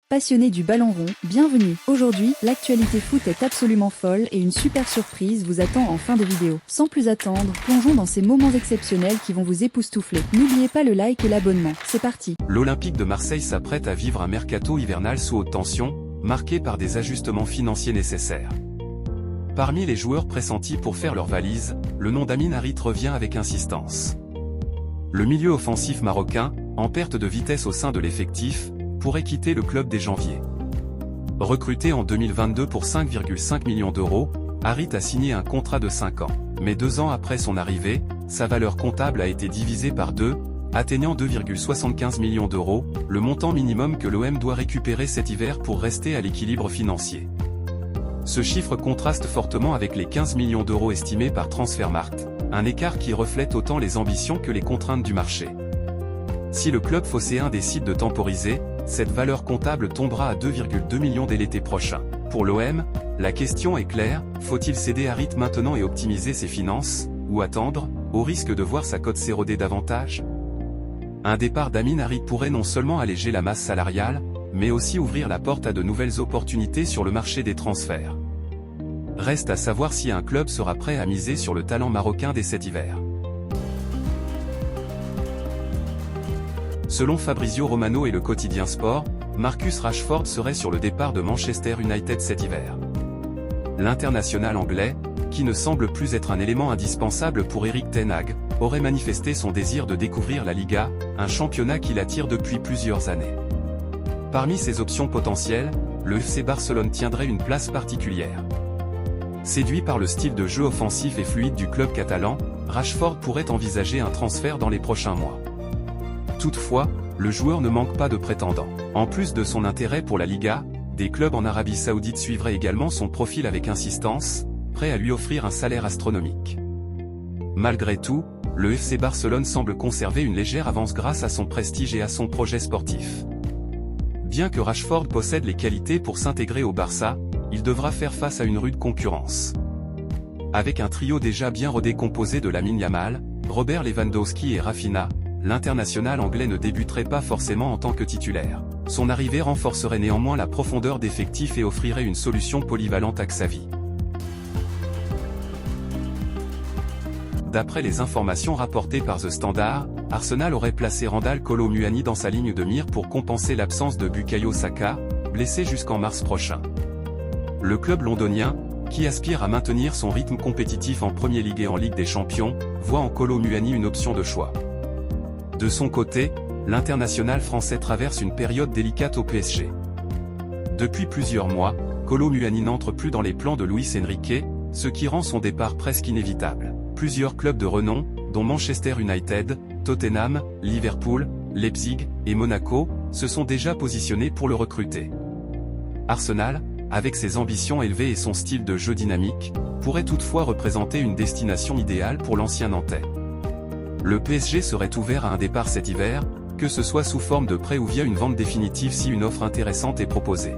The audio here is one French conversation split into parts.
Passionnés du ballon rond, bienvenue. Aujourd'hui, l'actualité foot est absolument folle et une super surprise vous attend en fin de vidéo. Sans plus attendre, plongeons dans ces moments exceptionnels qui vont vous époustoufler. N'oubliez pas le like et l'abonnement. C'est parti. L'Olympique de Marseille s'apprête à vivre un mercato hivernal sous haute tension, marqué par des ajustements financiers nécessaires. Parmi les joueurs pressentis pour faire leur valise, le nom d'Amin Harit revient avec insistance. Le milieu offensif marocain, en perte de vitesse au sein de l'effectif, pourrait quitter le club dès janvier. Recruté en 2022 pour 5,5 millions d'euros, Harit a signé un contrat de 5 ans. Mais 2 ans après son arrivée, sa valeur comptable a été divisée par 2, atteignant 2,75 millions d'euros, le montant minimum que l'OM doit récupérer cet hiver pour rester à l'équilibre financier. Ce chiffre contraste fortement avec les 15 millions d'euros estimés par Transfermarkt, un écart qui reflète autant les ambitions que les contraintes du marché. Si le club phocéen décide de temporiser, cette valeur comptable tombera à 2,2 millions dès l'été prochain. Pour l'OM, la question est claire, faut-il céder Harit maintenant et optimiser ses finances, ou attendre, au risque de voir sa cote s'éroder davantage? Un départ d'Amin Harit pourrait non seulement alléger la masse salariale, mais aussi ouvrir la porte à de nouvelles opportunités sur le marché des transferts. Reste à savoir si un club sera prêt à miser sur le talent marocain dès cet hiver. Selon Fabrizio Romano et le quotidien Sport, Marcus Rashford serait sur le départ de Manchester United cet hiver. L'international anglais, qui ne semble plus être un élément indispensable pour Erik ten Hag, aurait manifesté son désir de découvrir la Liga, un championnat qui l'attire depuis plusieurs années. Parmi ses options potentielles, le FC Barcelone tiendrait une place particulière. Séduit par le style de jeu offensif et fluide du club catalan, Rashford pourrait envisager un transfert dans les prochains mois. Toutefois, le joueur ne manque pas de prétendants. En plus de son intérêt pour la Liga, des clubs en Arabie Saoudite suivraient également son profil avec insistance, prêts à lui offrir un salaire astronomique. Malgré tout, le FC Barcelone semble conserver une légère avance grâce à son prestige et à son projet sportif. Bien que Rashford possède les qualités pour s'intégrer au Barça, il devra faire face à une rude concurrence. Avec un trio déjà bien rodé composé de Lamine Yamal, Robert Lewandowski et Rafinha, l'international anglais ne débuterait pas forcément en tant que titulaire. Son arrivée renforcerait néanmoins la profondeur d'effectif et offrirait une solution polyvalente à Xavi. D'après les informations rapportées par The Standard, Arsenal aurait placé Randal Kolo Muani dans sa ligne de mire pour compenser l'absence de Bukayo Saka, blessé jusqu'en mars prochain. Le club londonien, qui aspire à maintenir son rythme compétitif en Premier League et en Ligue des Champions, voit en Kolo Muani une option de choix. De son côté, l'international français traverse une période délicate au PSG. Depuis plusieurs mois, Kolo Muani n'entre plus dans les plans de Luis Enrique, ce qui rend son départ presque inévitable. Plusieurs clubs de renom, dont Manchester United, Tottenham, Liverpool, Leipzig et Monaco, se sont déjà positionnés pour le recruter. Arsenal, avec ses ambitions élevées et son style de jeu dynamique, pourrait toutefois représenter une destination idéale pour l'ancien Nantais. Le PSG serait ouvert à un départ cet hiver, que ce soit sous forme de prêt ou via une vente définitive si une offre intéressante est proposée.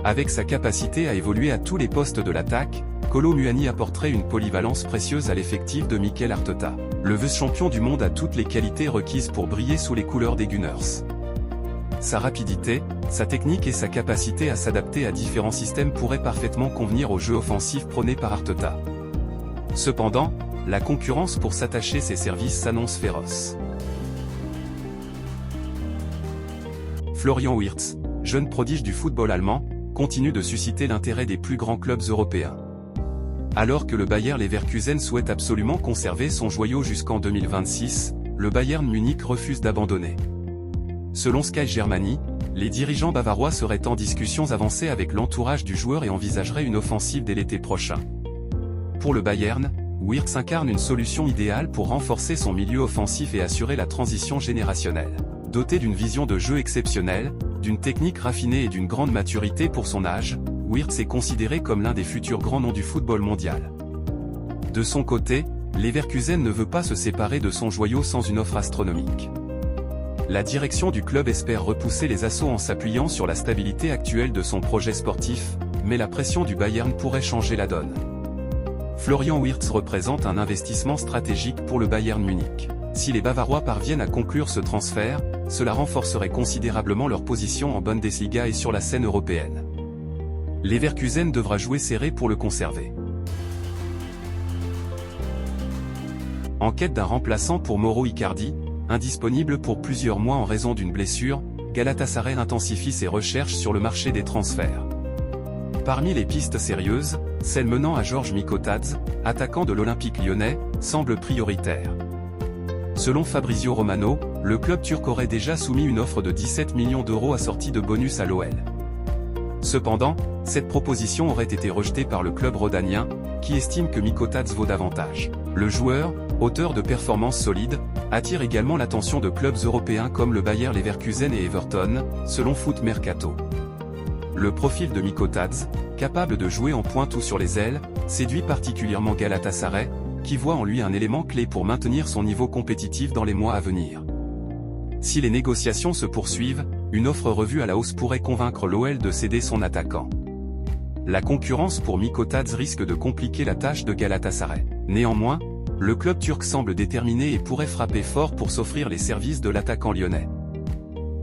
Avec sa capacité à évoluer à tous les postes de l'attaque, Kolo Muani apporterait une polyvalence précieuse à l'effectif de Mikel Arteta. Le vice-champion du monde a toutes les qualités requises pour briller sous les couleurs des Gunners. Sa rapidité, sa technique et sa capacité à s'adapter à différents systèmes pourraient parfaitement convenir au jeu offensif prôné par Arteta. Cependant, la concurrence pour s'attacher ses services s'annonce féroce. Florian Wirtz, jeune prodige du football allemand, continue de susciter l'intérêt des plus grands clubs européens. Alors que le Bayer Leverkusen souhaite absolument conserver son joyau jusqu'en 2026, le Bayern Munich refuse d'abandonner. Selon Sky Germany, les dirigeants bavarois seraient en discussions avancées avec l'entourage du joueur et envisageraient une offensive dès l'été prochain. Pour le Bayern, Wirtz incarne une solution idéale pour renforcer son milieu offensif et assurer la transition générationnelle. Doté d'une vision de jeu exceptionnelle, d'une technique raffinée et d'une grande maturité pour son âge, Wirtz est considéré comme l'un des futurs grands noms du football mondial. De son côté, Leverkusen ne veut pas se séparer de son joyau sans une offre astronomique. La direction du club espère repousser les assauts en s'appuyant sur la stabilité actuelle de son projet sportif, mais la pression du Bayern pourrait changer la donne. Florian Wirtz représente un investissement stratégique pour le Bayern Munich. Si les Bavarois parviennent à conclure ce transfert, cela renforcerait considérablement leur position en Bundesliga et sur la scène européenne. Leverkusen devra jouer serré pour le conserver. En quête d'un remplaçant pour Mauro Icardi, indisponible pour plusieurs mois en raison d'une blessure, Galatasaray intensifie ses recherches sur le marché des transferts. Parmi les pistes sérieuses, celle menant à Georges Mikotadze, attaquant de l'Olympique lyonnais, semble prioritaire. Selon Fabrizio Romano, le club turc aurait déjà soumis une offre de 17 millions d'euros assortie de bonus à l'OL. Cependant, cette proposition aurait été rejetée par le club rhodanien, qui estime que Mikotadze vaut davantage. Le joueur, auteur de performances solides, attire également l'attention de clubs européens comme le Bayer Leverkusen et Everton, selon Foot Mercato. Le profil de Mikotadze, capable de jouer en pointe ou sur les ailes, séduit particulièrement Galatasaray, qui voit en lui un élément clé pour maintenir son niveau compétitif dans les mois à venir. Si les négociations se poursuivent, une offre revue à la hausse pourrait convaincre l'OL de céder son attaquant. La concurrence pour Mikotadze risque de compliquer la tâche de Galatasaray. Néanmoins, le club turc semble déterminé et pourrait frapper fort pour s'offrir les services de l'attaquant lyonnais.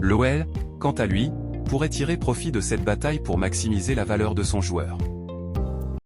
L'OL, quant à lui, pourrait tirer profit de cette bataille pour maximiser la valeur de son joueur.